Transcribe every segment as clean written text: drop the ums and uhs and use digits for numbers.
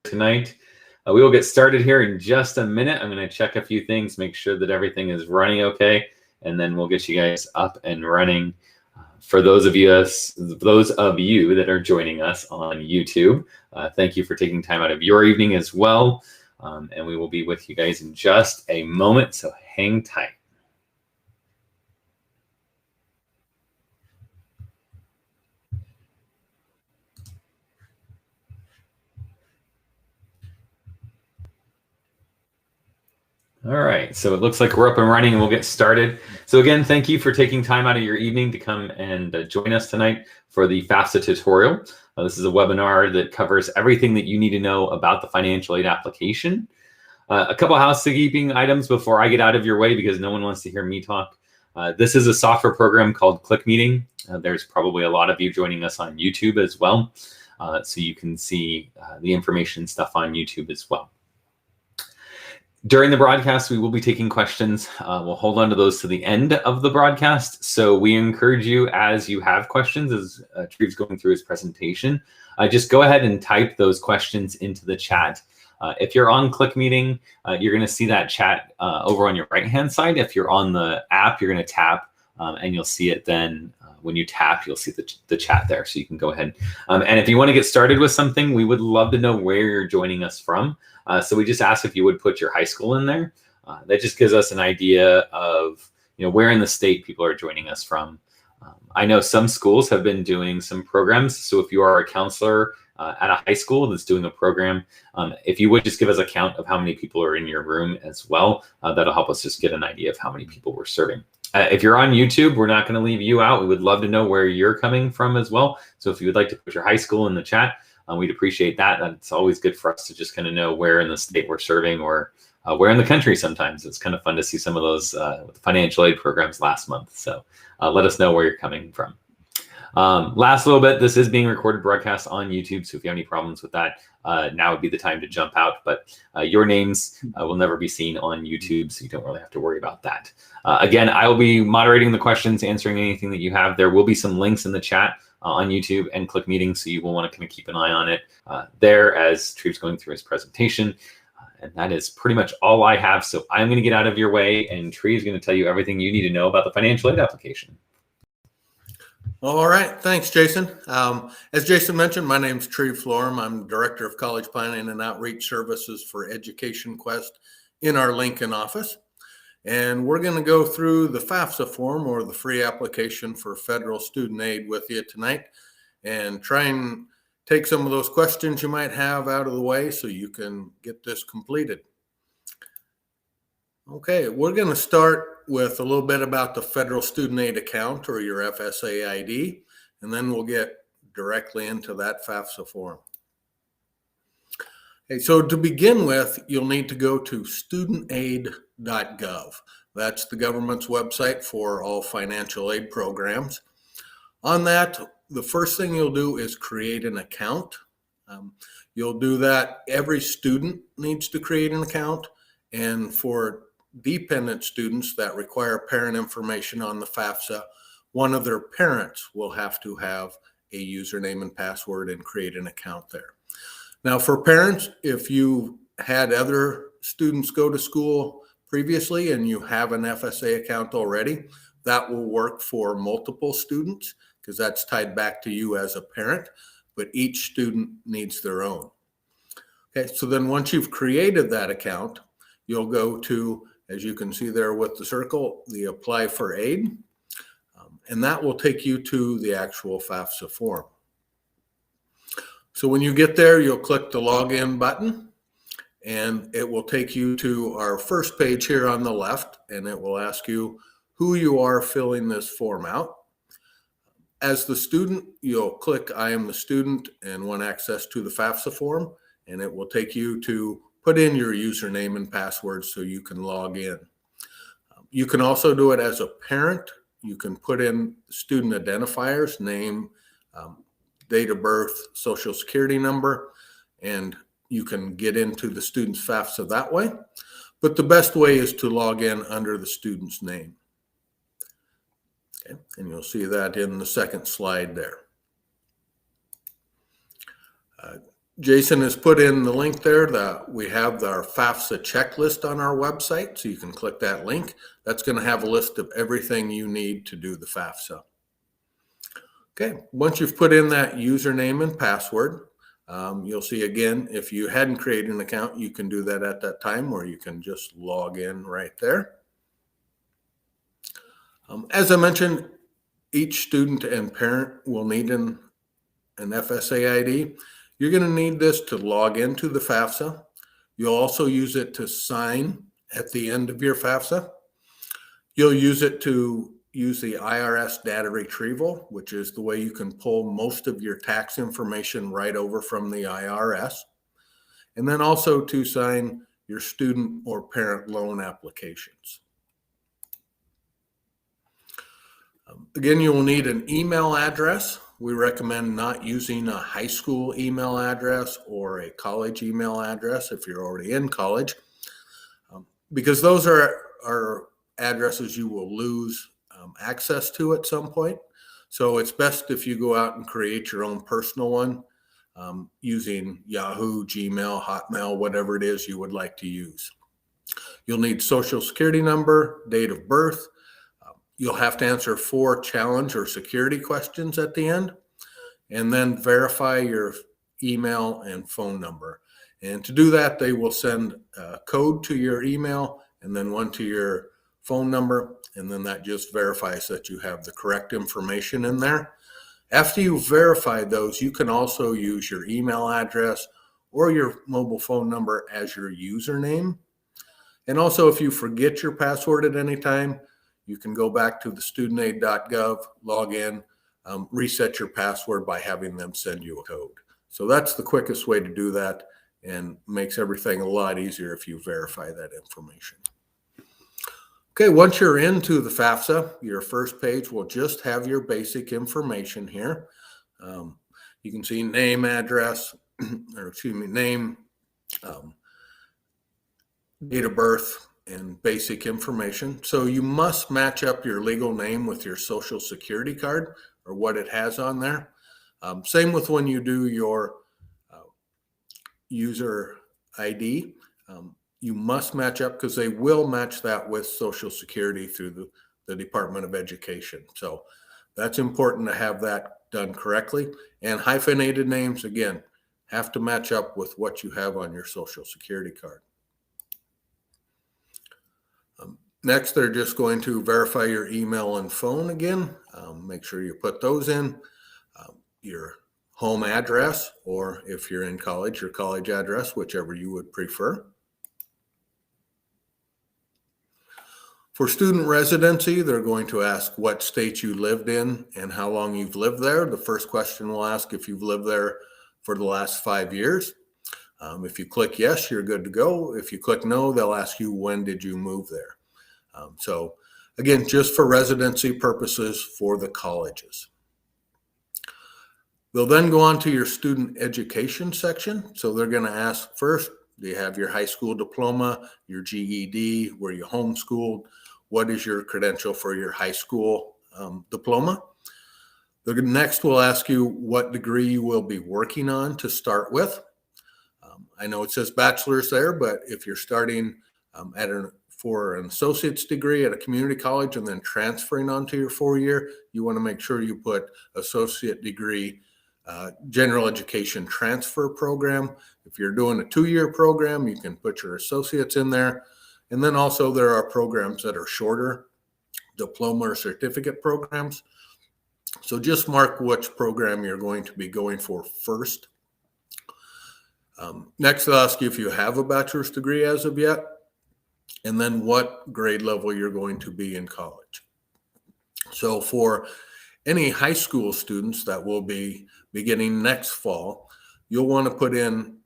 tonight. We will get started here in just a minute. I'm going to check a few things, make sure that everything is running okay, and then we'll get you guys up and running. For those of you that are joining us on YouTube, thank you for taking time out of your evening as well. And we will be with you guys in just a moment, so hang tight. All right, so it looks like we're up and running and we'll get started. So again, thank you for taking time out of your evening to come and join us tonight for the FAFSA tutorial. This is a webinar that covers everything that you need to know about the financial aid application. A couple housekeeping items before I get out of your way, because no one wants to hear me talk. This is a software program called ClickMeeting. There's probably a lot of you joining us on YouTube as well. So you can see the information stuff on YouTube as well. During the broadcast, we will be taking questions. We'll hold on to those to the end of the broadcast. So we encourage you, as you have questions, as Treve's going through his presentation, just go ahead and type those questions into the chat. If you're on ClickMeeting, you're going to see that chat over on your right-hand side. If you're on the app, you're going to tap and you'll see it then. When you tap, you'll see the chat there, so you can go ahead. And if you want to get started with something, we would love to know where you're joining us from. So we just ask if you would put your high school in there. That just gives us an idea of where in the state people are joining us from. I know some schools have been doing some programs. So if you are a counselor at a high school that's doing a program, if you would just give us a count of how many people are in your room as well, that'll help us just get an idea of how many people we're serving. If you're on YouTube, we're not going to leave you out. We would love to know where you're coming from as well. So if you would like to put your high school in the chat, we'd appreciate that. That's always good for us to just kind of know where in the state we're serving, or where in the country sometimes. It's kind of fun to see some of those financial aid programs last month. So let us know where you're coming from. Last little bit, this is being recorded broadcast on YouTube. So if you have any problems with that, now would be the time to jump out. But your names will never be seen on YouTube, so you don't really have to worry about that. Again, I will be moderating the questions, answering anything that you have. There will be some links in the chat on YouTube and ClickMeeting, so you will want to kind of keep an eye on it there as Treve's going through his presentation. And that is pretty much all I have. So I'm going to get out of your way, and Treve's going to tell you everything you need to know about the financial aid application. All right. Thanks, Jason. As Jason mentioned, my name is Treve Florham. I'm Director of College Planning and Outreach Services for Education Quest in our Lincoln office. And we're going to go through the FAFSA form, or the free application for federal student aid, with you tonight, and try and take some of those questions you might have out of the way so you can get this completed. Okay, we're going to start with a little bit about the federal student aid account, or your FSA ID, and then we'll get directly into that FAFSA form. Okay, so to begin with, you'll need to go to studentaid.gov. That's the government's website for all financial aid programs. On that, the first thing you'll do is create an account. You'll do that. Every student needs to create an account, and for dependent students that require parent information on the FAFSA, one of their parents will have to have a username and password and create an account there. Now, for parents, if you had other students go to school previously and you have an FSA account already, that will work for multiple students, because that's tied back to you as a parent, but each student needs their own. Okay, so then once you've created that account, you'll go to, as you can see there with the circle, the Apply for Aid, and that will take you to the actual FAFSA form. So when you get there, you'll click the Login button, and it will take you to our first page here on the left, and it will ask you who you are filling this form out. As the student, you'll click I am the student and want access to the FAFSA form, and it will take you to put in your username and password so you can log in. You can also do it as a parent. You can put in student identifiers, name, date of birth, social security number, and you can get into the student's FAFSA that way. But the best way is to log in under the student's name. Okay, and you'll see that in the second slide there. Jason has put in the link there that we have our FAFSA checklist on our website, so you can click that link. That's going to have a list of everything you need to do the FAFSA. Okay, once you've put in that username and password, you'll see again, if you hadn't created an account, you can do that at that time, or you can just log in right there. As I mentioned, each student and parent will need an FSA ID. You're going to need this to log into the FAFSA. You'll also use it to sign at the end of your FAFSA. You'll use it to use the IRS data retrieval, which is the way you can pull most of your tax information right over from the IRS. And then also to sign your student or parent loan applications. Again, you will need an email address. We recommend not using a high school email address or a college email address if you're already in college, because those are addresses you will lose access to at some point. So it's best if you go out and create your own personal one using Yahoo, Gmail, Hotmail, whatever it is you would like to use. You'll need social security number, date of birth. You'll have to answer 4 challenge or security questions at the end, and then verify your email and phone number. And to do that, they will send a code to your email and then one to your phone number, and then that just verifies that you have the correct information in there. After you've verified those, you can also use your email address or your mobile phone number as your username. And also, if you forget your password at any time, you can go back to the studentaid.gov, log in, reset your password by having them send you a code. So that's the quickest way to do that, and makes everything a lot easier if you verify that information. Okay, once you're into the FAFSA, your first page will just have your basic information here. You can see name, address, or excuse me, name, date of birth, and basic information. So you must match up your legal name with your social security card or what it has on there. Same with when you do your user ID. You must match up because they will match that with Social Security through the Department of Education. So that's important to have that done correctly. And hyphenated names, again, have to match up with what you have on your Social Security card. Next, they're just going to verify your email and phone again. Make sure you put those in. Your home address, or if you're in college, your college address, whichever you would prefer. For student residency, they're going to ask what state you lived in and how long you've lived there. The first question will ask if you've lived there for the last 5 years. If you click yes, you're good to go. If you click no, they'll ask you when did you move there. So again, just for residency purposes for the colleges. They'll then go on to your student education section. So they're going to ask first, do you have your high school diploma, your GED, were you homeschooled? What is your credential for your high school diploma? The next will ask you what degree you will be working on to start with. I know it says bachelor's there, but if you're starting for an associate's degree at a community college and then transferring onto your 4-year, you want to make sure you put associate degree general education transfer program. If you're doing a 2-year program, you can put your associates in there. And then also there are programs that are shorter, diploma or certificate programs. So just mark which program you're going to be going for first. Next, they'll ask you if you have a bachelor's degree as of yet, and then what grade level you're going to be in college. So for any high school students that will be beginning next fall, you'll want to put in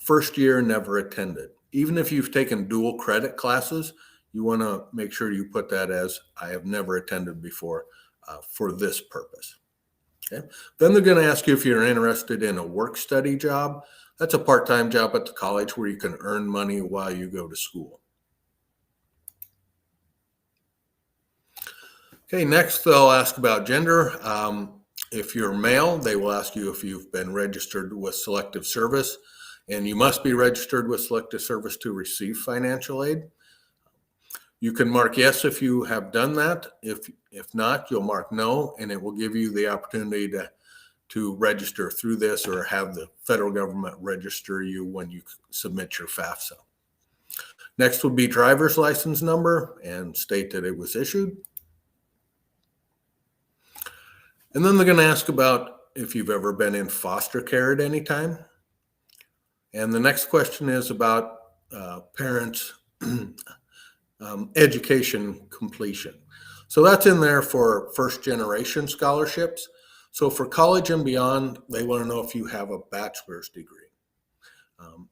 first year never attended. Even if you've taken dual credit classes, you want to make sure you put that as I have never attended before for this purpose. Okay. Then they're going to ask you if you're interested in a work-study job. That's a part-time job at the college where you can earn money while you go to school. Okay, next they'll ask about gender. If you're male, they will ask you if you've been registered with Selective Service, and you must be registered with Selective Service to receive financial aid. You can mark yes if you have done that. If not, you'll mark no, and it will give you the opportunity to register through this or have the federal government register you when you submit your FAFSA. Next would be driver's license number and state that it was issued. And then they're going to ask about if you've ever been in foster care at any time. And the next question is about parents' education completion. So that's in there for first generation scholarships. So for college and beyond, they want to know if you have a bachelor's degree.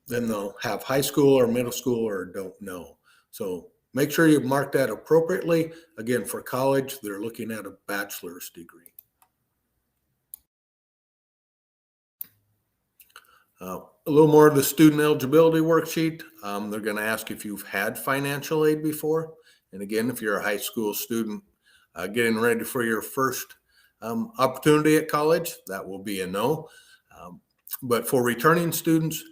Then they'll have high school or middle school or don't know. So make sure you mark that appropriately. Again, for college, they're looking at a bachelor's degree. A little more of the student eligibility worksheet. They're going to ask if you've had financial aid before. And again, if you're a high school student getting ready for your first opportunity at college, that will be a no. But for returning students,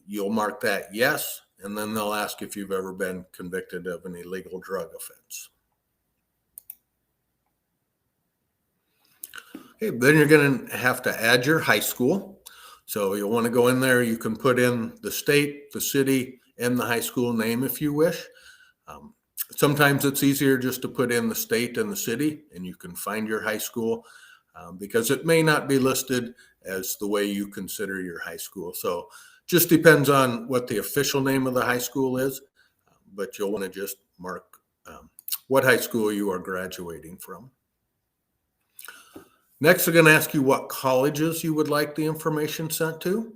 you'll mark that yes, and then they'll ask if you've ever been convicted of an illegal drug offense. Okay, then you're going to have to add your high school. So you'll want to go in there. You can put in the state, the city, and the high school name if you wish. Sometimes it's easier just to put in the state and the city, and you can find your high school because it may not be listed as the way you consider your high school. So just depends on what the official name of the high school is, but you'll want to just mark what high school you are graduating from. Next, they're going to ask you what colleges you would like the information sent to.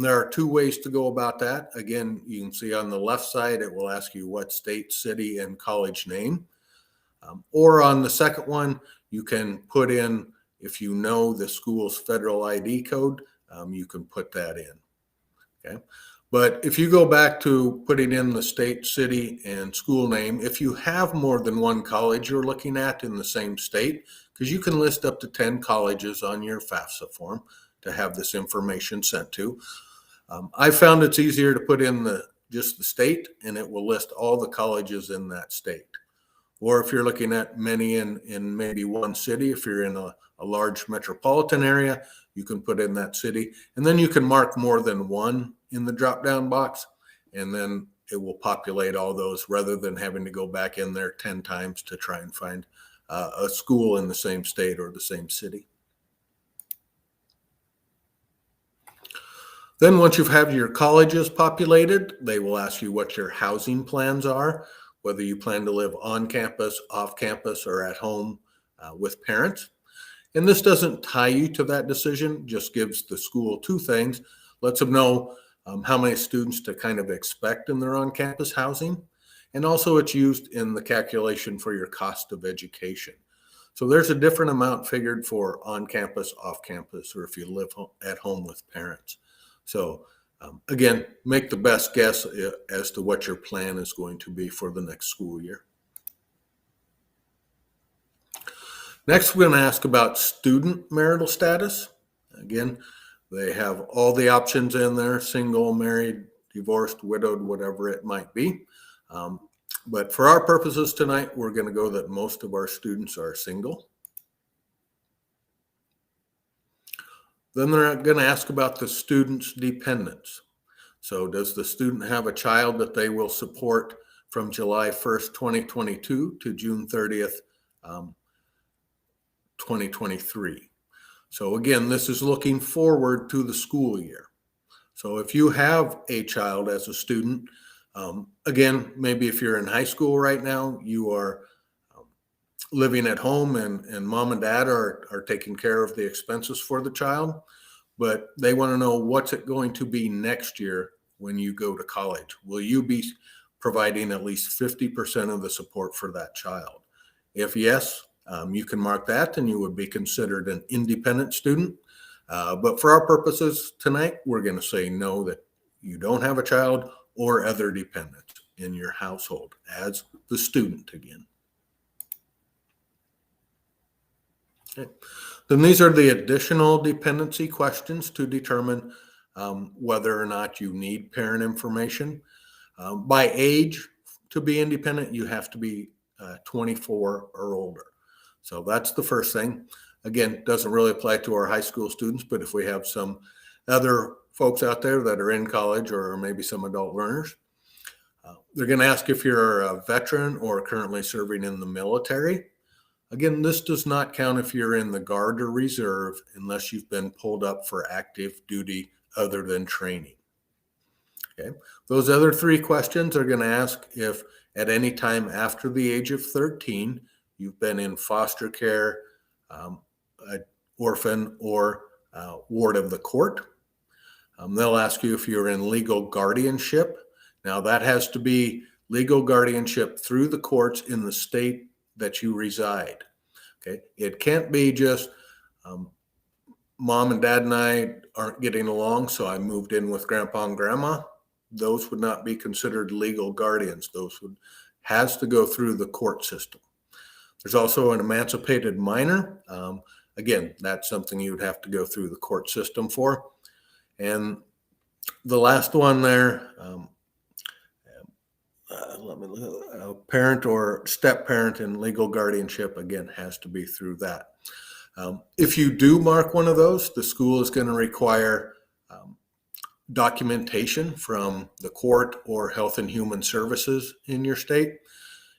There are two ways to go about that. Again, you can see on the left side, it will ask you what state, city, and college name. Or on the second one, you can put in, if you know the school's federal ID code, you can put that in. Okay. But if you go back to putting in the state, city, and school name, if you have more than one college you're looking at in the same state, because you can list up to 10 colleges on your FAFSA form to have this information sent to. I found it's easier to put in just the state, and it will list all the colleges in that state. Or if you're looking at many in maybe one city, if you're in a large metropolitan area, you can put in that city, and then you can mark more than one in the drop-down box, and then it will populate all those rather than having to go back in there 10 times to try and find a school in the same state or the same city. Then once you've had your colleges populated, they will ask you what your housing plans are, whether you plan to live on campus, off campus, or at home with parents. And this doesn't tie you to that decision, just gives the school two things. Lets them know how many students to kind of expect in their on-campus housing. And also it's used in the calculation for your cost of education. So there's a different amount figured for on-campus, off-campus, or if you live at home with parents. So again, make the best guess as to what your plan is going to be for the next school year. Next, we're going to ask about student marital status. Again, they have all the options in there: single, married, divorced, widowed, whatever it might be. But for our purposes tonight, we're going to go that most of our students are single. Then they're going to ask about the student's dependents. So does the student have a child that they will support from July 1st, 2022 to June 30th, 2023? So again, this is looking forward to the school year. So if you have a child as a student, again, maybe if you're in high school right now, you are living at home and mom and dad are taking care of the expenses for the child, but they want to know what's it going to be next year when you go to college. Will you be providing at least 50% of the support for that child? If yes, you can mark that and you would be considered an independent student. But for our purposes tonight, we're going to say no, that you don't have a child or other dependents in your household as the student again. Okay. Then these are the additional dependency questions to determine whether or not you need parent information. By age, to be independent, you have to be 24 or older. So that's the first thing. Again, doesn't really apply to our high school students, but if we have some other folks out there that are in college or maybe some adult learners, they're going to ask if you're a veteran or currently serving in the military. Again, this does not count if you're in the Guard or Reserve unless you've been pulled up for active duty other than training. Okay. Those other three questions are going to ask if at any time after the age of 13, you've been in foster care, orphan, or ward of the court. They'll ask you if you're in legal guardianship. Now that has to be legal guardianship through the courts in the state that you reside. Okay. It can't be just mom and dad and I aren't getting along, so I moved in with grandpa and grandma. Those would not be considered legal guardians. Has to go through the court system. There's also an emancipated minor. Again, that's something you would have to go through the court system for. And the last one there, parent or step parent in legal guardianship, again, has to be through that. If you do mark one of those, the school is going to require documentation from the court or Health and Human Services in your state,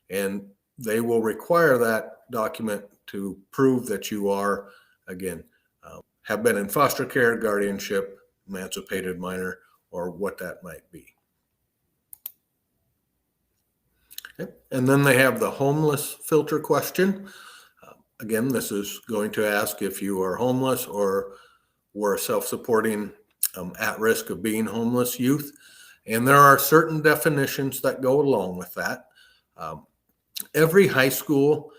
and they will require that document to prove that you are, again, have been in foster care, guardianship, emancipated minor, or what that might be. Okay. And then they have the homeless filter question. Again, this is going to ask if you are homeless or were self-supporting at risk of being homeless youth. And there are certain definitions that go along with that. Every high school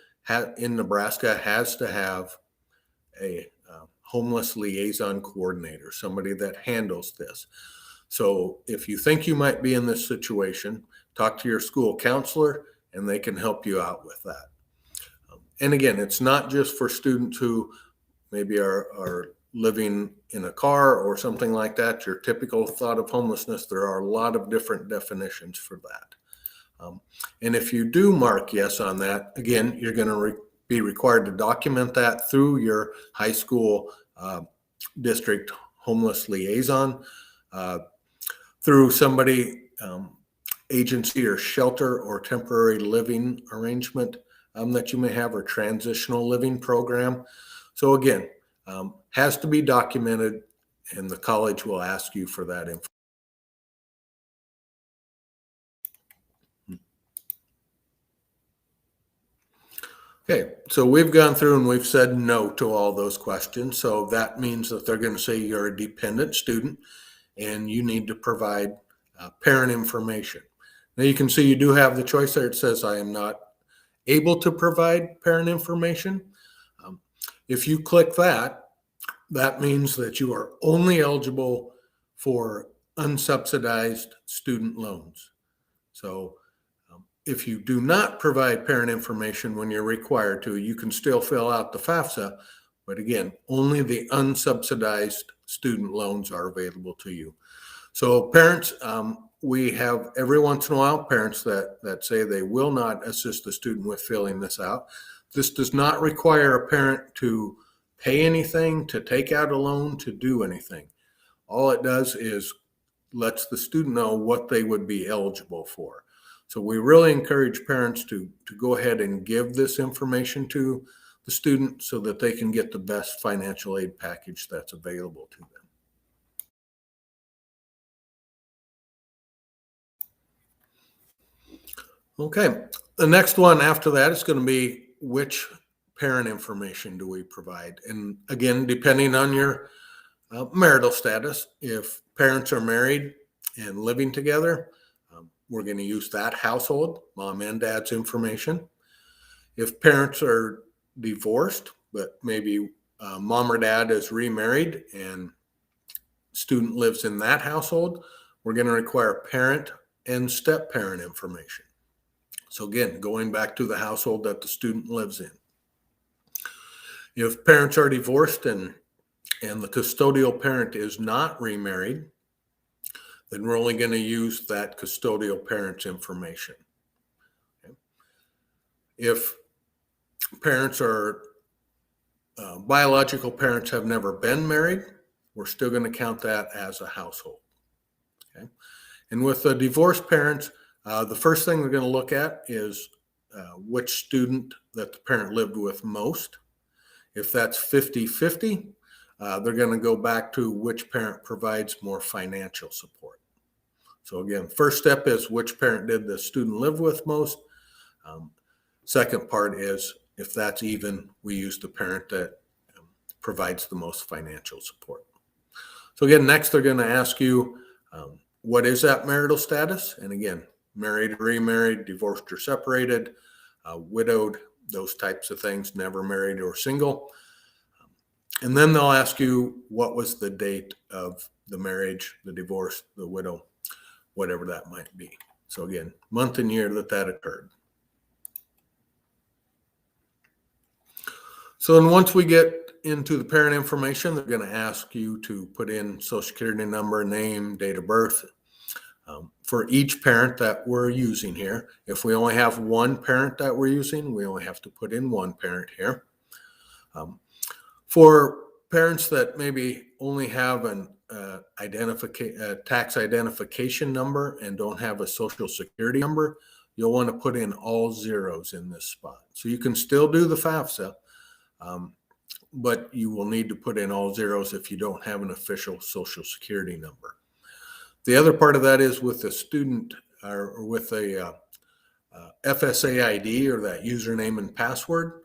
in Nebraska has to have a homeless liaison coordinator, somebody that handles this. So if you think you might be in this situation, talk to your school counselor and they can help you out with that. And again, it's not just for students who maybe are living in a car or something like that, your typical thought of homelessness. There are a lot of different definitions for that. And if you do mark yes on that, again, you're going to be required to document that through your high school district homeless liaison, through somebody, agency or shelter or temporary living arrangement that you may have, or transitional living program. So again, has to be documented, and the college will ask you for that information. Okay, so we've gone through and we've said no to all those questions. So that means that they're going to say you're a dependent student and you need to provide parent information. Now you can see you do have the choice there. It says I am not able to provide parent information. If you click that, that means that you are only eligible for unsubsidized student loans. So if you do not provide parent information when you're required to, you can still fill out the FAFSA, but again, only the unsubsidized student loans are available to you. So parents, we have every once in a while parents that say they will not assist the student with filling this out. This does not require a parent to pay anything, to take out a loan, to do anything. All it does is lets the student know what they would be eligible for. So we really encourage parents to go ahead and give this information to the student so that they can get the best financial aid package that's available to them. Okay, the next one after that is going to be which parent information do we provide? And again, depending on your marital status, if parents are married and living together, we're going to use that household, mom and dad's information. If parents are divorced, but maybe mom or dad is remarried and student lives in that household, we're going to require parent and step parent information. So again, going back to the household that the student lives in. If parents are divorced and the custodial parent is not remarried, then we're only going to use that custodial parent's information. Okay. If parents are biological parents have never been married, we're still going to count that as a household. Okay. And with the divorced parents, the first thing we're going to look at is which student that the parent lived with most. If that's 50-50, they're going to go back to which parent provides more financial support. So again, first step is which parent did the student live with most. Second part is if that's even, we use the parent that provides the most financial support. So again, next they're going to ask you, what is that marital status? And again, married or remarried, divorced or separated, widowed, those types of things, never married or single. And then they'll ask you what was the date of the marriage, the divorce, the widow, whatever that might be. So again, month and year that occurred. So then once we get into the parent information, they're going to ask you to put in Social Security number, name, date of birth. For each parent that we're using here, if we only have one parent that we're using, we only have to put in one parent here. For parents that maybe only have an tax identification number and don't have a Social Security number, you'll want to put in all zeros in this spot. So you can still do the FAFSA, but you will need to put in all zeros if you don't have an official Social Security number. The other part of that is with a student or with a FSA ID or that username and password.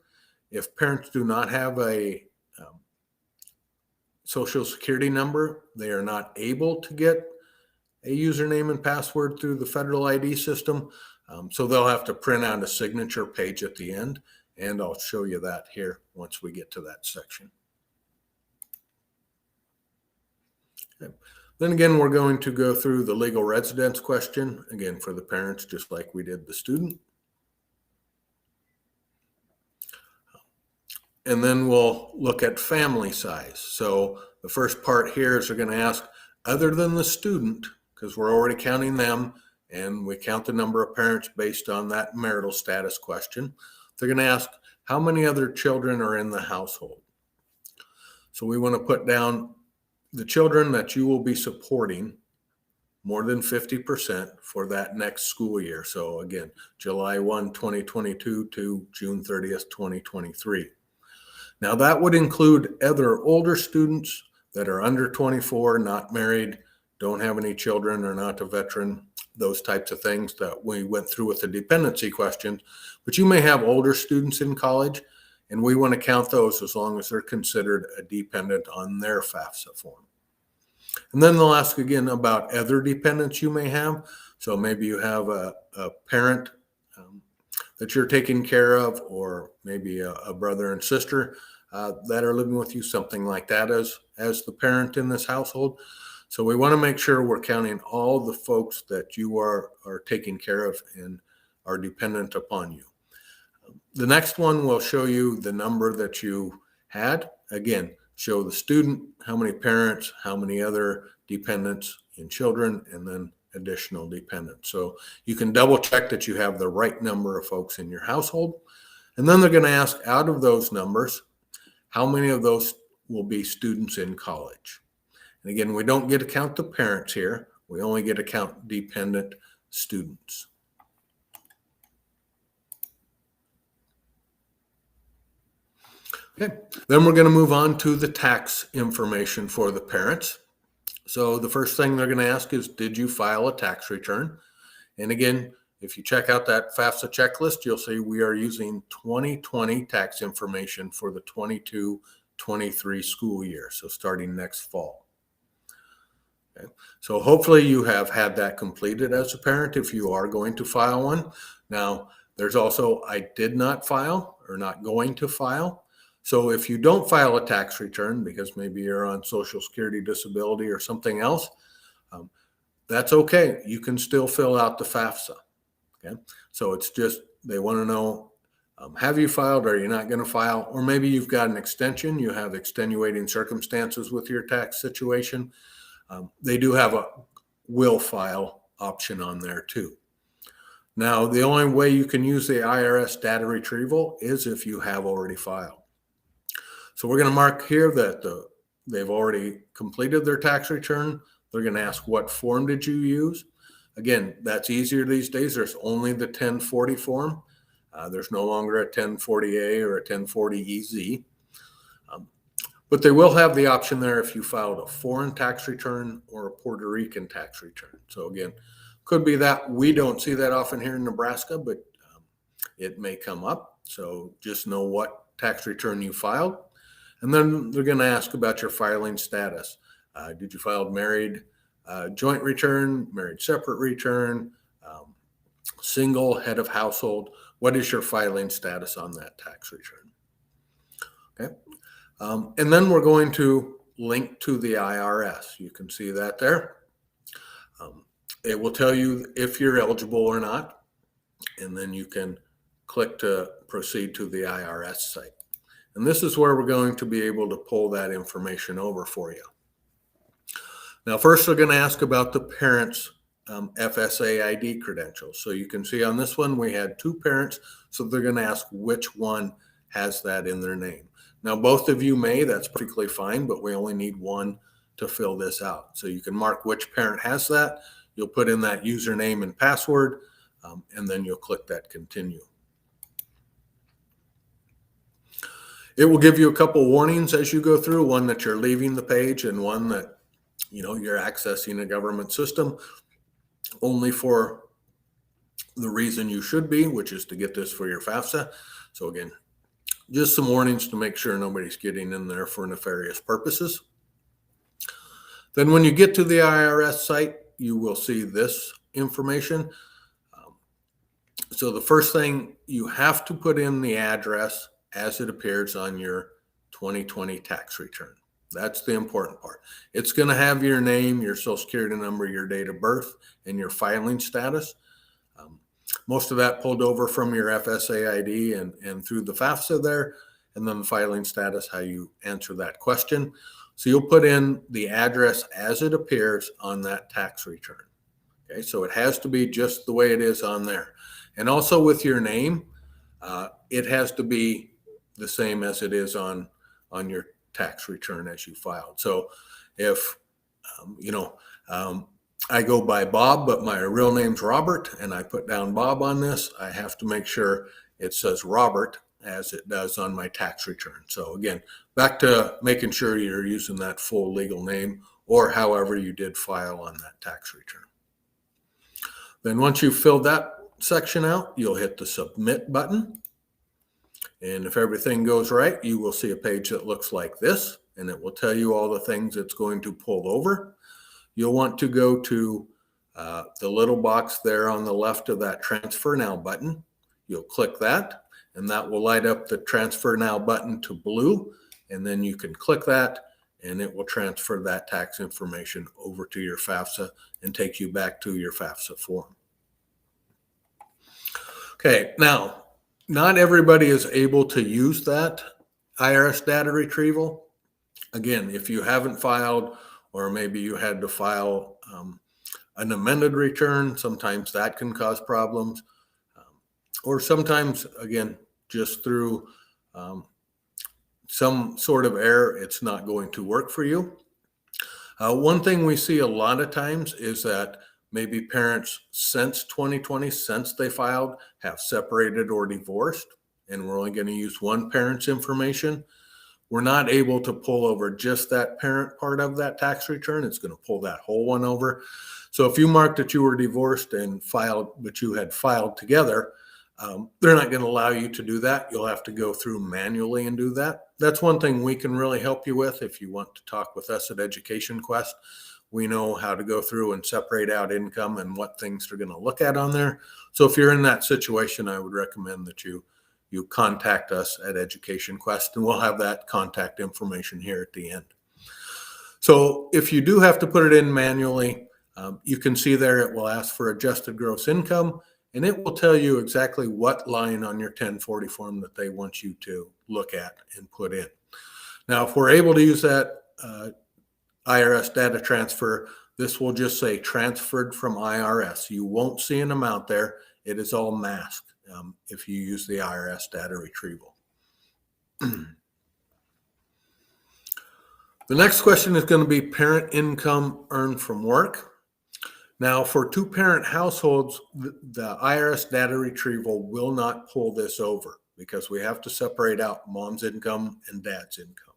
If parents do not have a Social Security number, they are not able to get a username and password through the federal ID system. So they'll have to print out a signature page at the end, and I'll show you that here once we get to that section. Okay. Then again, we're going to go through the legal residence question, again, for the parents, just like we did the student. And then we'll look at family size. So the first part here is they're going to ask, other than the student, because we're already counting them, and we count the number of parents based on that marital status question. They're going to ask, how many other children are in the household? So we want to put down the children that you will be supporting more than 50% for that next school year. So again, July 1, 2022 to June 30th, 2023. Now that would include other older students that are under 24, not married, don't have any children, are not a veteran, those types of things that we went through with the dependency questions. But you may have older students in college, and we want to count those as long as they're considered a dependent on their FAFSA form. And then they'll ask again about other dependents you may have. So maybe you have a parent that you're taking care of, or maybe a brother and sister that are living with you, something like that as the parent in this household. So we want to make sure we're counting all the folks that you are taking care of and are dependent upon you. The next one will show you the number that you had. Again, show the student, how many parents, how many other dependents and children, and then additional dependents. So you can double check that you have the right number of folks in your household. And then they're going to ask, out of those numbers, how many of those will be students in college? And again, we don't get to count the parents here. We only get to count dependent students. Okay, then we're going to move on to the tax information for the parents. So the first thing they're going to ask is, did you file a tax return? And again, if you check out that FAFSA checklist, you'll see we are using 2020 tax information for the 22-23 school year, so starting next fall. Okay. So hopefully you have had that completed as a parent if you are going to file one. Now, there's also I did not file or not going to file. So if you don't file a tax return because maybe you're on Social Security disability or something else, that's okay. You can still fill out the FAFSA. Okay. So it's just they want to know Have you filed? Are you not going to file? Or maybe you've got an extension. You have extenuating circumstances with your tax situation. They do have a will file option on there too. Now, the only way you can use the IRS data retrieval is if you have already filed. So we're going to mark here that they've already completed their tax return. They're going to ask, what form did you use? Again, that's easier these days. There's only the 1040 form. There's no longer a 1040A or a 1040EZ. But they will have the option there if you filed a foreign tax return or a Puerto Rican tax return. So again, could be that. We don't see that often here in Nebraska, but it may come up. So just know what tax return you filed. And then they're going to ask about your filing status. Did you file married joint return, married separate return, single, head of household? What is your filing status on that tax return? Okay. And then we're going to link to the IRS. You can see that there. It will tell you if you're eligible or not, and then you can click to proceed to the IRS site. And this is where we're going to be able to pull that information over for you. Now, first they're going to ask about the parents' FSA ID credentials. So you can see on this one, we had 2 parents, so they're going to ask which one has that in their name. Now, both of you may, that's perfectly fine, but we only need one to fill this out. So you can mark which parent has that. You'll put in that username and password, and then you'll click that continue. It will give you a couple warnings as you go through, one that you're leaving the page and one that, you're accessing a government system only for the reason you should be, which is to get this for your FAFSA. So again, just some warnings to make sure nobody's getting in there for nefarious purposes. Then when you get to the IRS site, you will see this information. So the first thing, you have to put in the address as it appears on your 2020 tax return. That's the important part. It's going to have your name, your social security number, your date of birth, and your filing status. Most of that pulled over from your FSA ID and through the FAFSA there, and then the filing status, how you answer that question. So you'll put in the address as it appears on that tax return. Okay, so it has to be just the way it is on there. And also with your name, it has to be the same as it is on your tax return as you filed. So if, I go by Bob, but my real name's Robert, and I put down Bob on this, I have to make sure it says Robert as it does on my tax return. So again, back to making sure you're using that full legal name or however you did file on that tax return. Then once you've filled that section out, you'll hit the submit button. And if everything goes right, you will see a page that looks like this, and it will tell you all the things it's going to pull over. You'll want to go to the little box there on the left of that Transfer Now button. You'll click that, and that will light up the Transfer Now button to blue, and then you can click that, and it will transfer that tax information over to your FAFSA and take you back to your FAFSA form. Okay, now, not everybody is able to use that IRS data retrieval. Again, if you haven't filed, or maybe you had to file an amended return, sometimes that can cause problems. Or sometimes, again, just through some sort of error, it's not going to work for you. One thing we see a lot of times is that maybe parents since 2020, since they filed, have separated or divorced, and we're only going to use one parent's information. We're not able to pull over just that parent part of that tax return. It's going to pull that whole one over. So if you marked that you were divorced and filed, but you had filed together, they're not going to allow you to do that. You'll have to go through manually and do that. That's one thing we can really help you with if you want to talk with us at Education Quest. We know how to go through and separate out income and what things they're going to look at on there. So if you're in that situation, I would recommend that you contact us at Education Quest, and we'll have that contact information here at the end. So if you do have to put it in manually, you can see there it will ask for adjusted gross income, and it will tell you exactly what line on your 1040 form that they want you to look at and put in. Now, if we're able to use that IRS data transfer, this will just say transferred from IRS. You won't see an amount there. It is all masked if you use the IRS data retrieval. The next question is going to be parent income earned from work. Now, for two-parent households, the IRS data retrieval will not pull this over because we have to separate out mom's income and dad's income.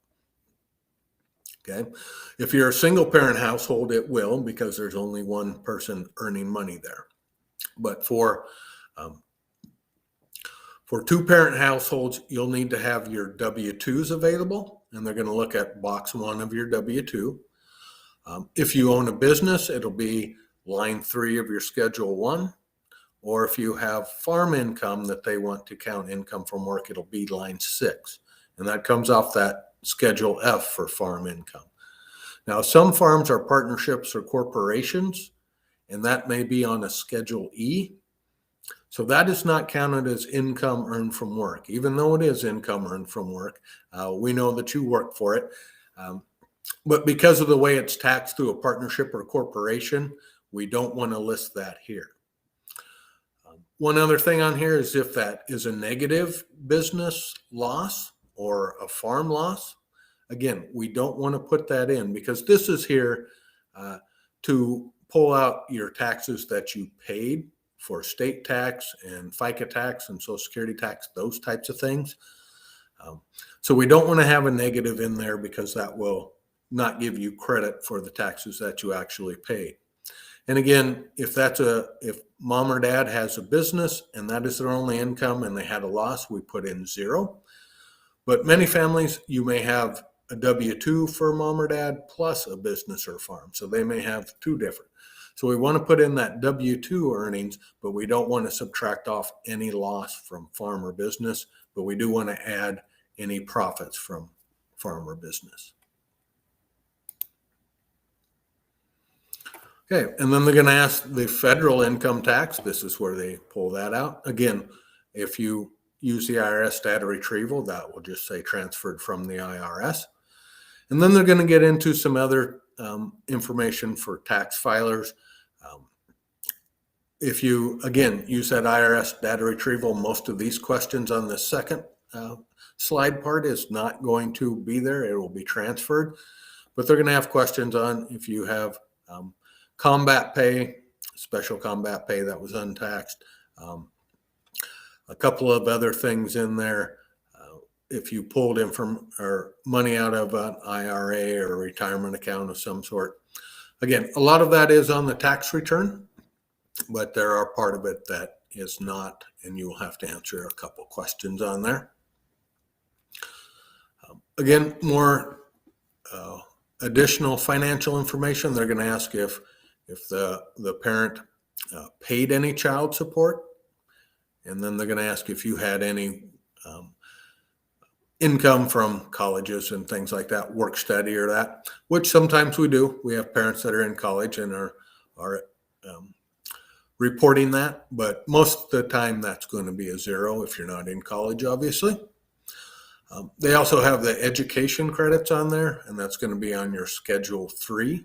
Okay. If you're a single-parent household, it will, because there's only one person earning money there. But for two-parent households, you'll need to have your W-2s available, and they're going to look at box 1 of your W-2. If you own a business, it'll be line 3 of your Schedule 1. Or if you have farm income that they want to count income from work, it'll be line 6. And that comes off that Schedule F for farm income. Now, some farms are partnerships or corporations, and that may be on a Schedule E. So that is not counted as income earned from work. Even though it is income earned from work, we know that you work for it. But because of the way it's taxed through a partnership or corporation, we don't want to list that here. One other thing on here is if that is a negative business loss or a farm loss, again, we don't want to put that in because this is here to pull out your taxes that you paid for state tax and FICA tax and Social Security tax, those types of things. So we don't want to have a negative in there because that will not give you credit for the taxes that you actually paid. And again, if mom or dad has a business and that is their only income and they had a loss, we put in 0. But many families, you may have a W-2 for mom or dad plus a business or farm. So they may have 2 different. So we want to put in that W-2 earnings, but we don't want to subtract off any loss from farm or business, but we do want to add any profits from farm or business. Okay, and then they're going to ask the federal income tax. This is where they pull that out. Again, if you use the IRS data retrieval, that will just say transferred from the IRS. And then they're going to get into some other information for tax filers. If you, again, use that IRS data retrieval, most of these questions on the second slide part is not going to be there. It will be transferred. But they're going to have questions on if you have combat pay, special combat pay that was untaxed, a couple of other things in there. If you pulled in from or money out of an IRA or a retirement account of some sort. Again, a lot of that is on the tax return, but there are part of it that is not, and you will have to answer a couple questions on there. Again, more additional financial information. They're going to ask if the parent paid any child support, and then they're going to ask if you had any income from colleges and things like that, work study or that, which sometimes we do. We have parents that are in college and are reporting that, but most of the time that's going to be a 0 if you're not in college, obviously. They also have the education credits on there, and that's going to be on your Schedule 3.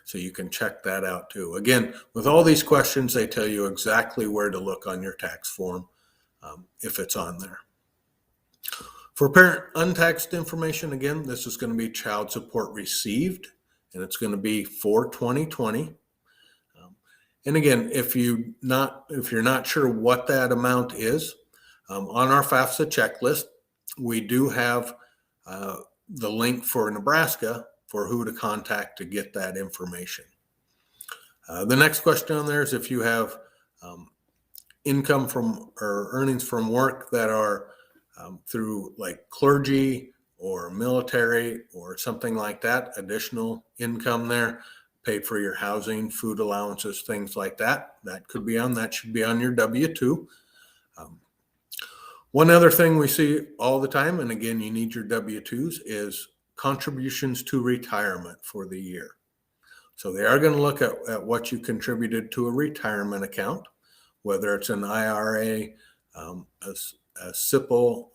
So you can check that out too. Again, with all these questions, they tell you exactly where to look on your tax form if it's on there. For parent untaxed information, again, this is going to be child support received, and it's going to be for 2020. And again, if you're not sure what that amount is, on our FAFSA checklist, we do have the link for Nebraska for who to contact to get that information. The next question on there is if you have income from or earnings from work that are through like clergy or military or something like that, additional income there, paid for your housing, food allowances, things like that. That should be on your W-2. One other thing we see all the time, and again, you need your W-2s, is contributions to retirement for the year. So they are going to look at what you contributed to a retirement account. whether it's an IRA, a simple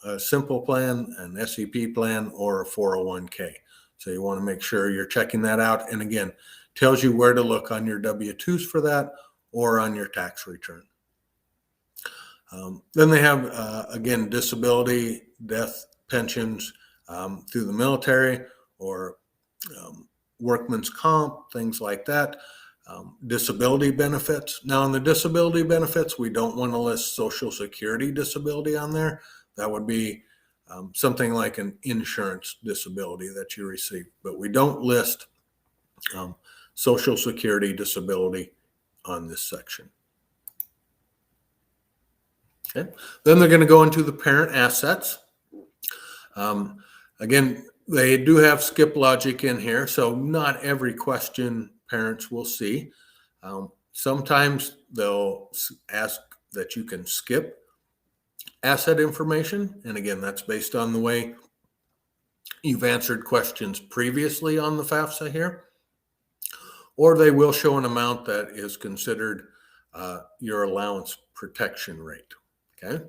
plan, an SEP plan, or a 401k. So you want to make sure you're checking that out. And again, tells you where to look on your W-2s for that or on your tax return. Then they have, again, disability, death pensions through the military or workman's comp, things like that. Disability benefits. Now, on the disability benefits, we don't want to list Social Security disability on there. That would be something like an insurance disability that you receive, but we don't list Social Security disability on this section. Okay. Then they're going to go into the parent assets. Again, they do have skip logic in here, so not every question parents will see. Sometimes they'll ask that you can skip asset information. And again, that's based on the way you've answered questions previously on the FAFSA here. Or they will show an amount that is considered your allowance protection rate. Okay.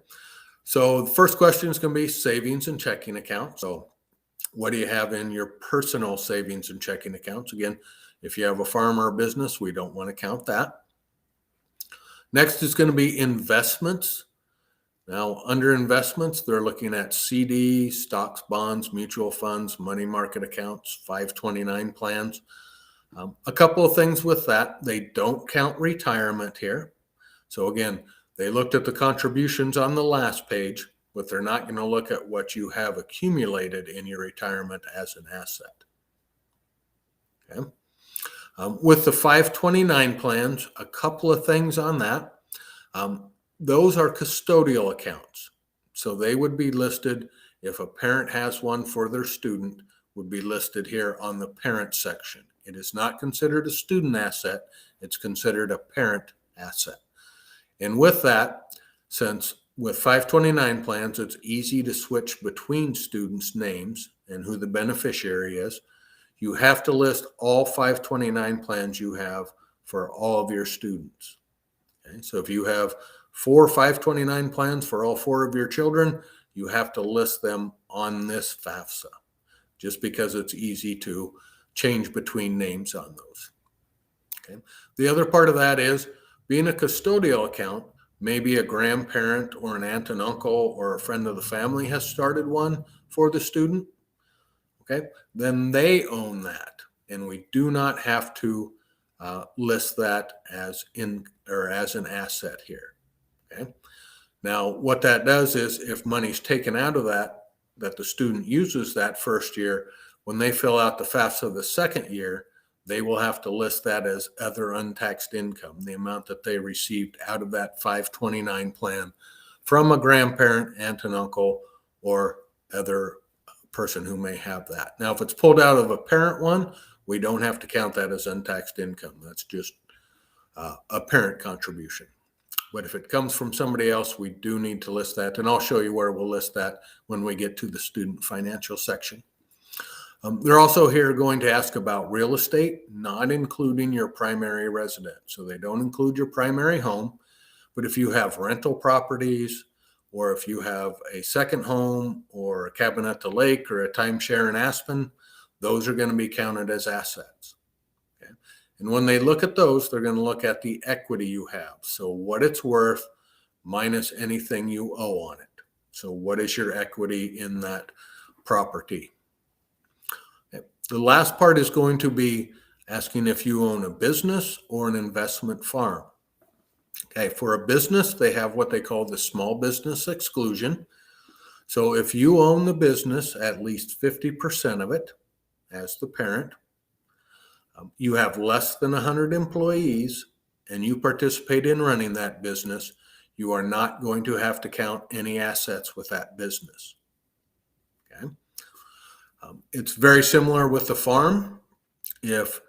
So the first question is going to be savings and checking accounts. So what do you have in your personal savings and checking accounts? Again, if you have a farm or a business, we don't want to count that. Next is going to be investments. Now, under investments, they're looking at CDs, stocks, bonds, mutual funds, money market accounts, 529 plans. A couple of things with that. They don't count retirement here. So again, they looked at the contributions on the last page, but they're not going to look at what you have accumulated in your retirement as an asset. Okay. With the 529 plans, a couple of things on that. Those are custodial accounts. So they would be listed, if a parent has one for their student, would be listed here on the parent section. It is not considered a student asset. It's considered a parent asset. And with that, since with 529 plans, it's easy to switch between students' names and who the beneficiary is. You have to list all 529 plans you have for all of your students. Okay? So if you have 4 529 plans for all 4 of your children, you have to list them on this FAFSA, just because it's easy to change between names on those. Okay. The other part of that is being a custodial account. Maybe a grandparent or an aunt and uncle or a friend of the family has started one for the student. Okay, then they own that, and we do not have to list that as an asset here. Okay. Now, what that does is, if money's taken out of that the student uses that first year, when they fill out the FAFSA the second year, they will have to list that as other untaxed income, the amount that they received out of that 529 plan from a grandparent, aunt and uncle, or other person who may have that. Now, if it's pulled out of a parent one, we don't have to count that as untaxed income. That's just a parent contribution. But if it comes from somebody else, we do need to list that. And I'll show you where we'll list that when we get to the student financial section. They're also here going to ask about real estate, not including your primary residence. So they don't include your primary home. But if you have rental properties, or if you have a second home or a cabin at the lake or a timeshare in Aspen, those are going to be counted as assets. Okay? And when they look at those, they're going to look at the equity you have. So what it's worth minus anything you owe on it. So what is your equity in that property? Okay. The last part is going to be asking if you own a business or an investment farm. Okay, for a business, they have what they call the small business exclusion. So if you own the business, at least 50% of it as the parent, you have less than 100 employees, and you participate in running that business, you are not going to have to count any assets with that business. Okay. It's very similar with the farm. If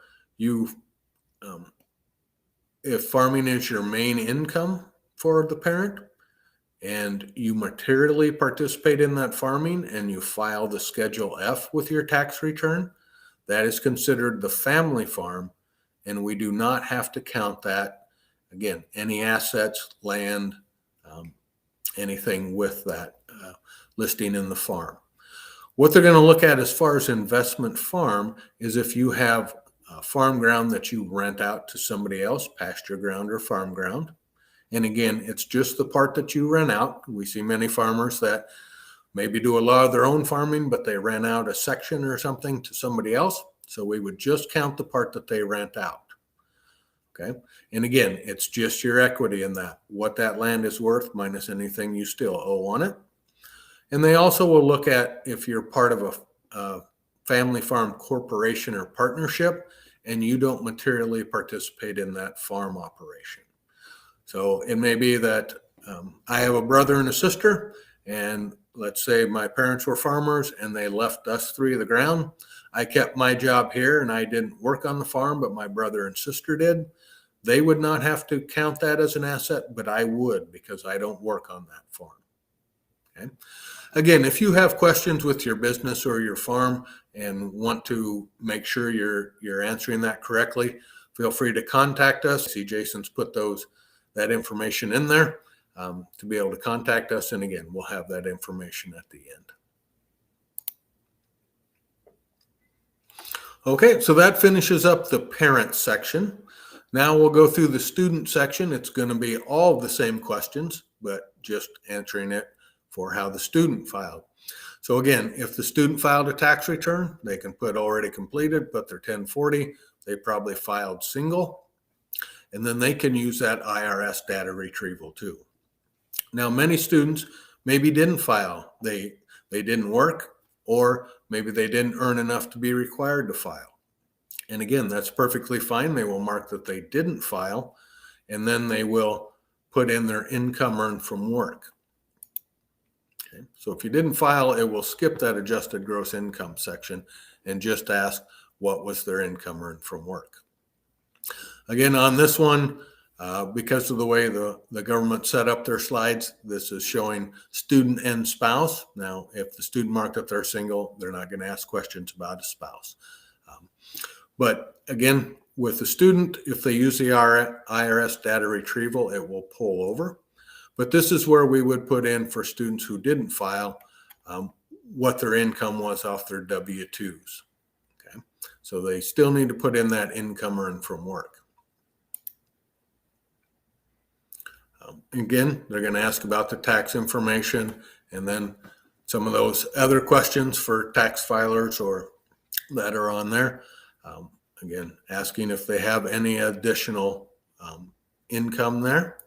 farming is your main income for the parent and you materially participate in that farming and you file the Schedule F with your tax return, that is considered the family farm, and we do not have to count that again, any assets, land, anything with that listing in the farm. What they're going to look at as far as investment farm is if you have farm ground that you rent out to somebody else, pasture ground or farm ground. And again, it's just the part that you rent out. We see many farmers that maybe do a lot of their own farming, but they rent out a section or something to somebody else. So we would just count the part that they rent out. Okay. And again, it's just your equity in that, what that land is worth minus anything you still owe on it. And they also will look at if you're part of a family farm corporation or partnership and you don't materially participate in that farm operation. So it may be that I have a brother and a sister, and let's say my parents were farmers and they left us three the ground. I kept my job here and I didn't work on the farm, but my brother and sister did. They would not have to count that as an asset, but I would because I don't work on that farm. Okay. Again, if you have questions with your business or your farm and want to make sure you're answering that correctly, feel free to contact us. See, Jason's put that information in there to be able to contact us. And again, we'll have that information at the end. Okay, so that finishes up the parent section. Now we'll go through the student section. It's going to be all the same questions, but just answering it for how the student filed. So again, if the student filed a tax return, they can put already completed, put their 1040. They probably filed single, and then they can use that IRS data retrieval too. Now, many students maybe didn't file. They didn't work, or maybe they didn't earn enough to be required to file. And again, that's perfectly fine. They will mark that they didn't file, and then they will put in their income earned from work. Okay. So if you didn't file, it will skip that adjusted gross income section and just ask what was their income earned from work. Again, on this one, because of the way the government set up their slides, this is showing student and spouse. Now, if the student marked that they're single, they're not going to ask questions about a spouse. But again, with the student, if they use the IRS data retrieval, it will pull over. But this is where we would put in for students who didn't file what their income was off their W-2s. Okay, so they still need to put in that income earned from work. Again, they're going to ask about the tax information and then some of those other questions for tax filers or that are on there. Again, asking if they have any additional income there.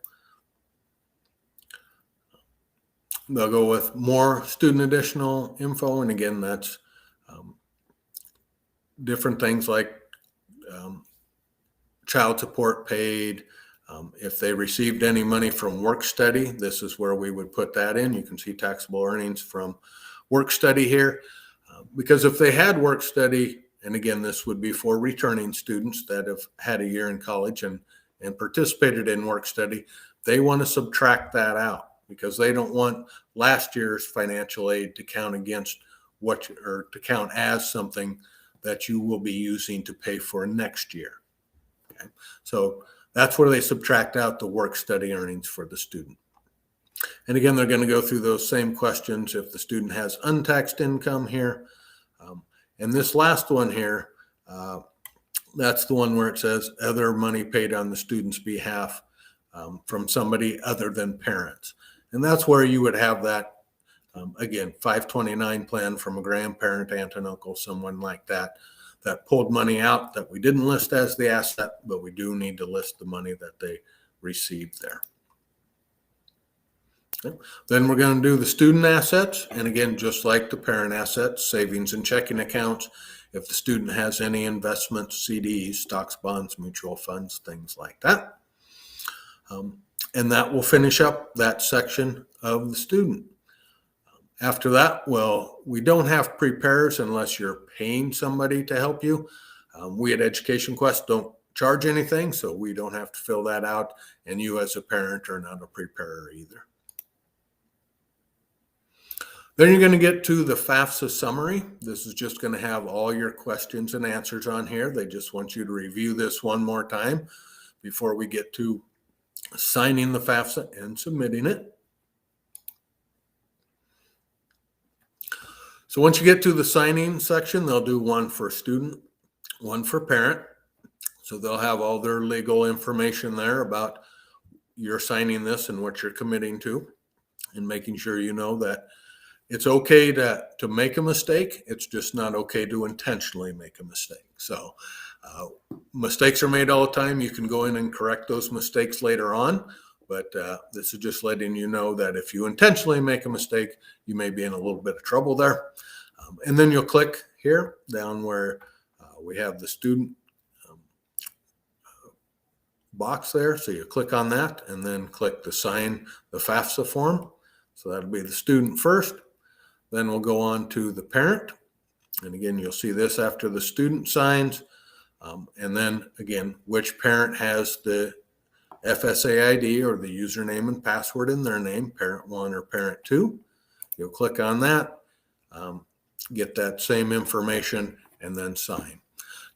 They'll go with more student additional info. And again, that's different things like child support paid. If they received any money from work study, this is where we would put that in. You can see taxable earnings from work study here. Because if they had work study, and again, this would be for returning students that have had a year in college and participated in work study, they want to subtract that out because they don't want last year's financial aid to count against or to count as something that you will be using to pay for next year. Okay? So that's where they subtract out the work study earnings for the student. And again, they're going to go through those same questions if the student has untaxed income here. And this last one here, that's the one where it says other money paid on the student's behalf from somebody other than parents. And that's where you would have that, again, 529 plan from a grandparent, aunt and uncle, someone like that, that pulled money out that we didn't list as the asset, but we do need to list the money that they received there. Okay. Then we're going to do the student assets. And again, just like the parent assets, savings and checking accounts, if the student has any investments, CDs, stocks, bonds, mutual funds, things like that. And that will finish up that section of the student. After that, well, we don't have preparers unless you're paying somebody to help you. We at Education Quest don't charge anything, so we don't have to fill that out. And you as a parent are not a preparer either. Then you're going to get to the FAFSA summary. This is just going to have all your questions and answers on here. They just want you to review this one more time before we get to signing the FAFSA and submitting it. So once you get to the signing section, they'll do one for student, one for parent. So they'll have all their legal information there about you're signing this and what you're committing to, and making sure you know that it's okay to make a mistake. It's just not okay to intentionally make a mistake. So mistakes are made all the time. You can go in and correct those mistakes later on, but this is just letting you know that if you intentionally make a mistake, you may be in a little bit of trouble there. And then you'll click here down where we have the student box there. So you click on that and then click to sign the FAFSA form. So that'll be the student first. Then we'll go on to the parent. And again, you'll see this after the student signs. And then again, which parent has the FSA ID or the username and password in their name, parent 1 or parent 2. You'll click on that, get that same information, and then sign.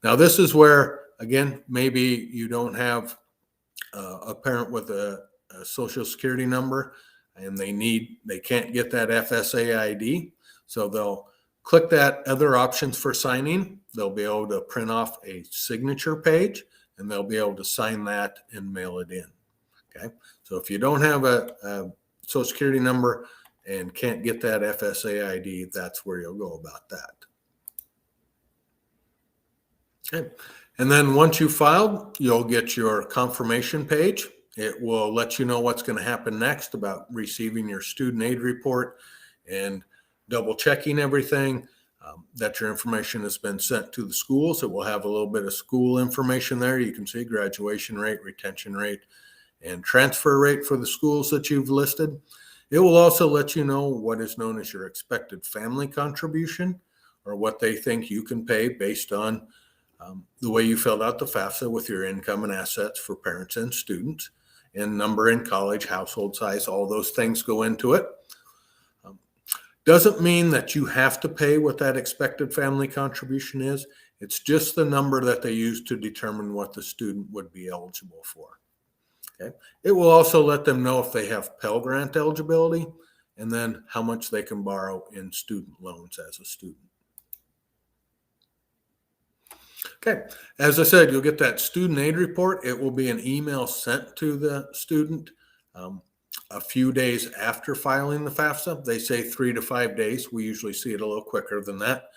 Now this is where, again, maybe you don't have a parent with a social security number and they can't get that FSA ID. So they'll click that other options for signing. They'll be able to print off a signature page and they'll be able to sign that and mail it in. Okay. So if you don't have a social security number and can't get that FSA ID, that's where you'll go about that. Okay. And then once you filed, you'll get your confirmation page. It will let you know what's going to happen next about receiving your student aid report and double checking everything, that your information has been sent to the schools. It will have a little bit of school information there. You can see graduation rate, retention rate, and transfer rate for the schools that you've listed. It will also let you know what is known as your expected family contribution, or what they think you can pay based on the way you filled out the FAFSA with your income and assets for parents and students, and number in college, household size, all those things go into it. Doesn't mean that you have to pay what that expected family contribution is. It's just the number that they use to determine what the student would be eligible for. Okay. It will also let them know if they have Pell Grant eligibility and then how much they can borrow in student loans as a student. Okay, as I said, you'll get that student aid report. It will be an email sent to the student a few days after filing the FAFSA. They say 3 to 5 days. We usually see it a little quicker than that.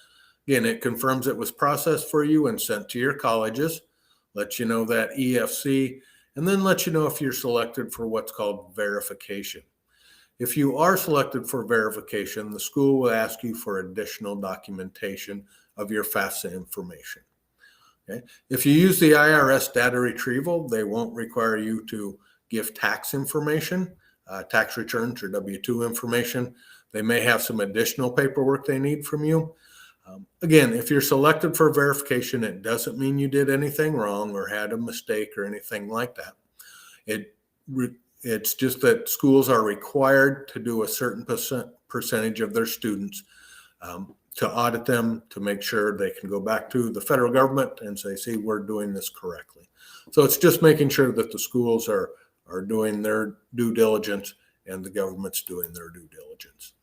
Again, it confirms it was processed for you and sent to your colleges, lets you know that EFC, and then lets you know if you're selected for what's called verification. If you are selected for verification, the school will ask you for additional documentation of your FAFSA information. Okay. If you use the IRS data retrieval, they won't require you to give tax information, tax returns or W-2 information. They may have some additional paperwork they need from you. Again, if you're selected for verification, it doesn't mean you did anything wrong or had a mistake or anything like that. It's just that schools are required to do a certain percentage of their students to audit them, to make sure they can go back to the federal government and say, see, we're doing this correctly. So it's just making sure that the schools are doing their due diligence and the government's doing their due diligence.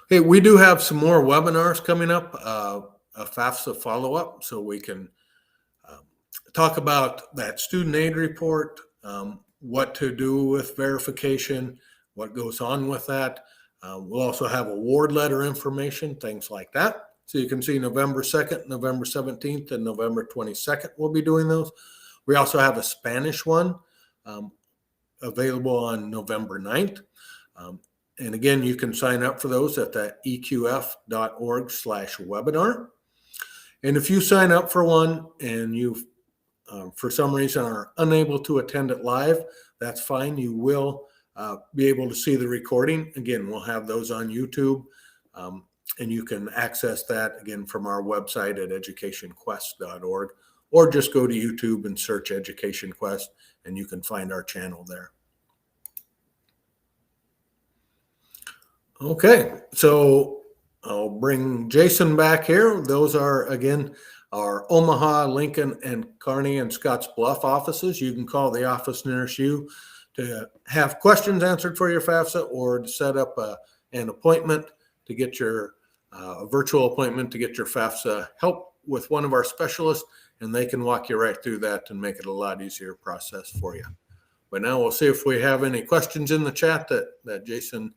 Hey, we do have some more webinars coming up, a FAFSA follow-up, so we can talk about that student aid report, what to do with verification, what goes on with that. We'll also have award letter information, things like that. So you can see November 2nd, November 17th, and November 22nd, we'll be doing those. We also have a Spanish one available on November 9th. And again, you can sign up for those at the eqf.org/webinar. And if you sign up for one and you, for some reason, are unable to attend it live, that's fine. You will be able to see the recording. Again, we'll have those on YouTube, and you can access that again from our website at educationquest.org, or just go to YouTube and search Education Quest and you can find our channel there. Okay, so I'll bring Jason back here. Those are, again, our Omaha, Lincoln, and Kearney and Scotts Bluff offices. You can call the office nearest you to have questions answered for your FAFSA, or to set up an appointment to get your a virtual appointment to get your FAFSA help with one of our specialists, and they can walk you right through that and make it a lot easier process for you. But now we'll see if we have any questions in the chat that Jason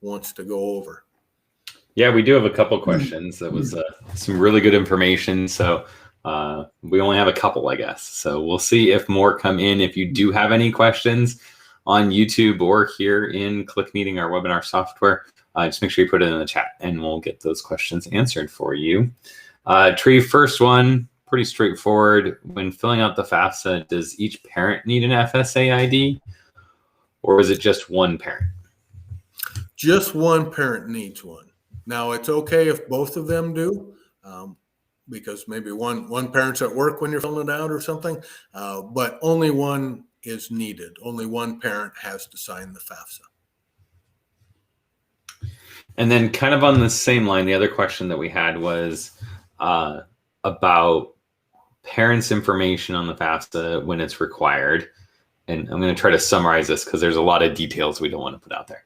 wants to go over. Yeah, we do have a couple questions. That was some really good information. So we only have a couple, I guess. So we'll see if more come in. If you do have any questions on YouTube or here in Click Meeting, our webinar software, just make sure you put it in the chat and we'll get those questions answered for you. Tree, first one, pretty straightforward. When filling out the FAFSA, does each parent need an FSA ID, or is it just one parent? Just one parent needs one. Now, it's okay if both of them do, because maybe one parent's at work when you're filling it out or something, but only one is needed. Only one parent has to sign the FAFSA. And then kind of on the same line, the other question that we had was about parents' information on the FAFSA when it's required. And I'm going to try to summarize this because there's a lot of details we don't want to put out there.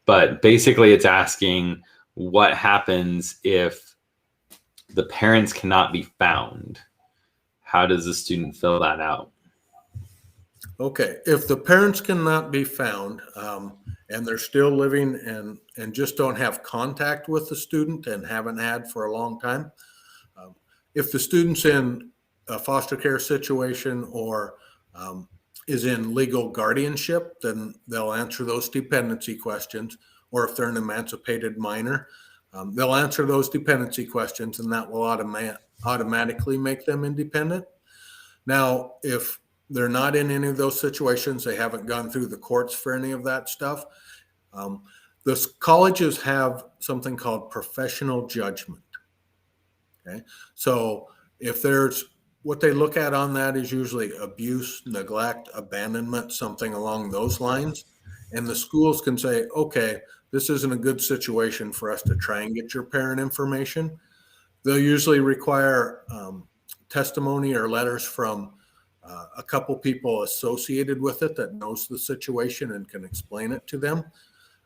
But basically it's asking what happens if the parents cannot be found. How does the student fill that out? Okay, if the parents cannot be found and they're still living and just don't have contact with the student and haven't had for a long time, if the student's in a foster care situation or is in legal guardianship, then they'll answer those dependency questions. Or if they're an emancipated minor, they'll answer those dependency questions, and that will automatically make them independent. Now, if they're not in any of those situations, they haven't gone through the courts for any of that stuff, the colleges have something called professional judgment. Okay, so if there's, what they look at on that is usually abuse, neglect, abandonment, something along those lines. And the schools can say, okay, this isn't a good situation for us to try and get your parent information. They'll usually require testimony or letters from a couple people associated with it that knows the situation and can explain it to them.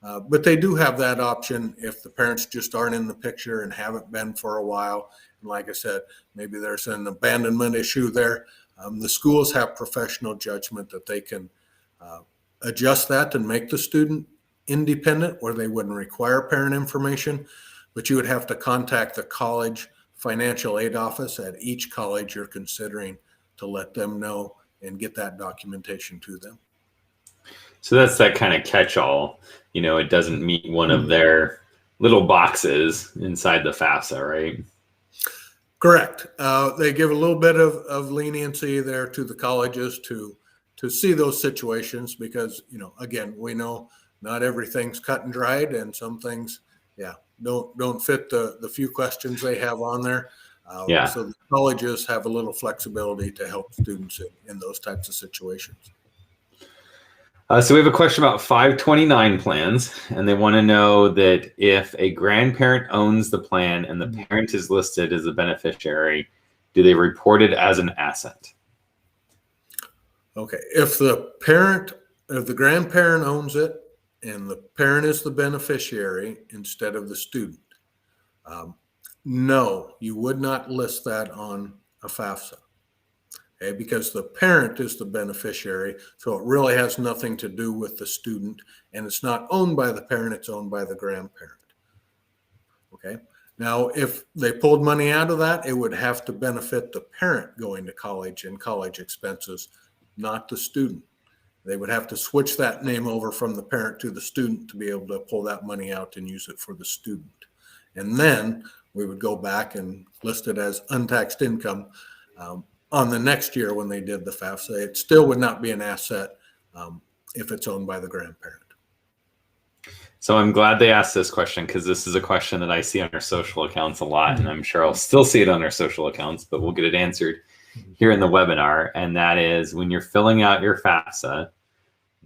But they do have that option if the parents just aren't in the picture and haven't been for a while. And like I said, maybe there's an abandonment issue there. The schools have professional judgment that they can adjust that and make the student independent, where they wouldn't require parent information, but you would have to contact the college financial aid office at each college you're considering to let them know and get that documentation to them. So that's that kind of catch-all. You know, it doesn't meet one of their little boxes inside the FAFSA, right? Correct. They give a little bit of leniency there to the colleges to see those situations because, you know, again, we know not everything's cut and dried, and some things, don't fit the few questions they have on there. So the colleges have a little flexibility to help students in those types of situations. So we have a question about 529 plans, and they want to know that if a grandparent owns the plan and the parent is listed as a beneficiary, do they report it as an asset? Okay, if the grandparent owns it and the parent is the beneficiary instead of the student, no, you would not list that on a FAFSA. Okay, because the parent is the beneficiary, so it really has nothing to do with the student, and it's not owned by the parent, it's owned by the grandparent. Okay, now if they pulled money out of that, it would have to benefit the parent going to college and college expenses, not the student. They would have to switch that name over from the parent to the student to be able to pull that money out and use it for the student. And then we would go back and list it as untaxed income on the next year when they did the FAFSA. It still would not be an asset if it's owned by the grandparent. So I'm glad they asked this question, because this is a question that I see on our social accounts a lot, and I'm sure I'll still see it on our social accounts, but we'll get it answered here in the webinar. And that is, when you're filling out your FAFSA,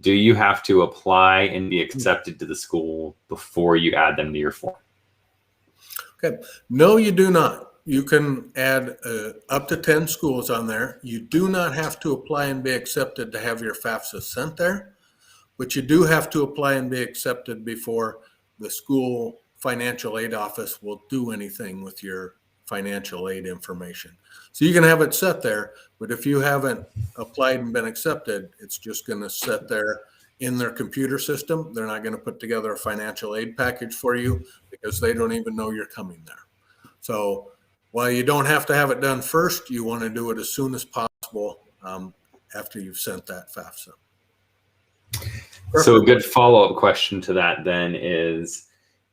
do you have to apply and be accepted to the school before you add them to your form? Okay, no, you do not. You can add up to 10 schools on there. You do not have to apply and be accepted to have your FAFSA sent there, but you do have to apply and be accepted before the school financial aid office will do anything with your financial aid information. So you can have it set there, but if you haven't applied and been accepted, it's just going to sit there in their computer system. They're not going to put together a financial aid package for you because they don't even know you're coming there. So while you don't have to have it done first, you want to do it as soon as possible after you've sent that FAFSA. Perfect. So a good follow-up question to that then is,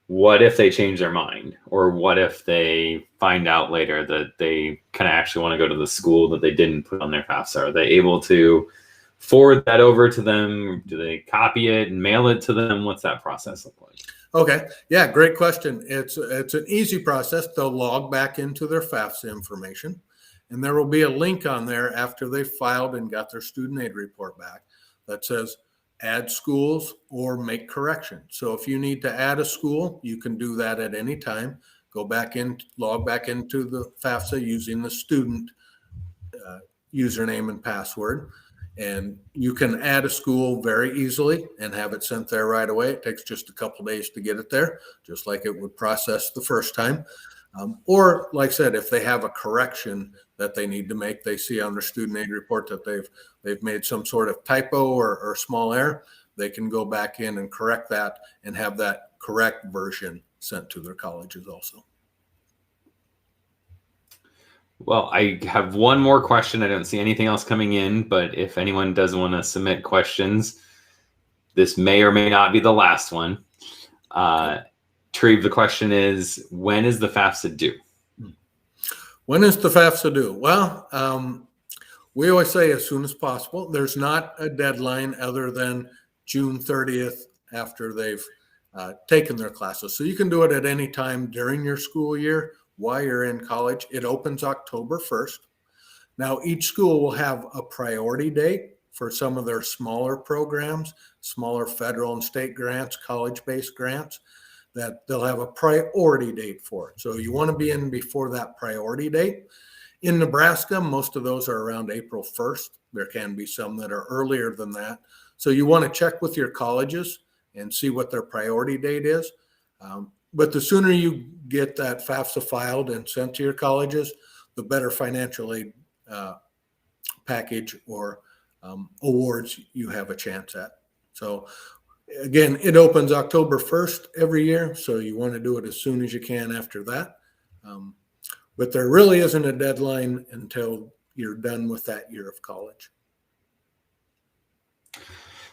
what if they change their mind? Or what if they find out later that they kind of actually want to go to the school that they didn't put on their FAFSA? Are they able to forward that over to them? Do they copy it and mail it to them? What's that process look like? Okay. Yeah, great question. It's an easy process. They'll log back into their FAFSA information, and there will be a link on there after they've filed and got their student aid report back that says add schools or make corrections. So if you need to add a school, you can do that at any time. Go back in, log back into the FAFSA using the student username and password. And you can add a school very easily and have it sent there right away. It takes just a couple days to get it there, just like it would process the first time. Or like I said, if they have a correction that they need to make, they see on their student aid report that they've made some sort of typo or small error, they can go back in and correct that and have that correct version sent to their colleges also. Well, I have one more question. I don't see anything else coming in, but if anyone does want to submit questions, this may or may not be the last one. Treve, the question is, when is the FAFSA due? When is the FAFSA due? Well, we always say as soon as possible. There's not a deadline other than June 30th after they've taken their classes. So you can do it at any time during your school year while you're in college. It opens October 1st. Now, each school will have a priority date for some of their smaller programs, smaller federal and state grants, college-based grants, that they'll have a priority date for it. So you want to be in before that priority date. In Nebraska, most of those are around April 1st. There can be some that are earlier than that. So you want to check with your colleges and see what their priority date is. But the sooner you get that FAFSA filed and sent to your colleges, the better financial aid package or awards you have a chance at. So again, it opens October 1st every year, so you want to do it as soon as you can after that. But there really isn't a deadline until you're done with that year of college.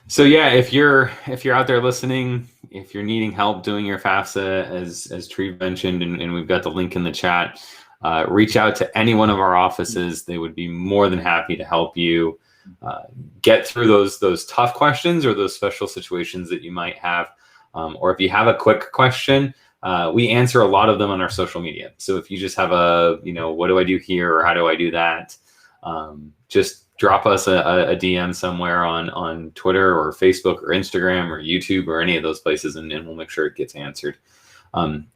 So yeah, if you're out there listening, if you're needing help doing your FAFSA, as Treve mentioned, and we've got the link in the chat, reach out to any one of our offices. They would be more than happy to help you get through those tough questions or those special situations that you might have. Or if you have a quick question, we answer a lot of them on our social media. So if you just have what do I do here or how do I do that? Just drop us a DM somewhere on Twitter or Facebook or Instagram or YouTube or any of those places, and we'll make sure it gets answered.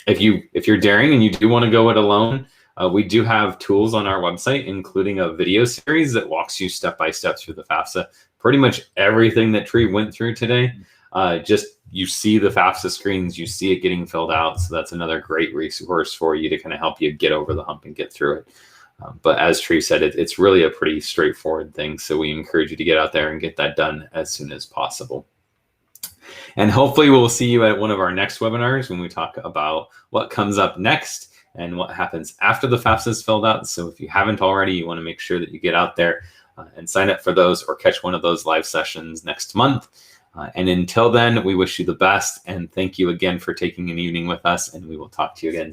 If you're daring and you do want to go it alone, we do have tools on our website, including a video series that walks you step by step through the FAFSA. Pretty much everything that Treve went through today, just you see the FAFSA screens, you see it getting filled out. So that's another great resource for you to kind of help you get over the hump and get through it. But as Treve said, it's really a pretty straightforward thing. So we encourage you to get out there and get that done as soon as possible. And hopefully we'll see you at one of our next webinars when we talk about what comes up next and what happens after the FAFSA is filled out. So if you haven't already, you want to make sure that you get out there and sign up for those or catch one of those live sessions next month. And until then, we wish you the best. And thank you again for taking an evening with us. And we will talk to you again soon.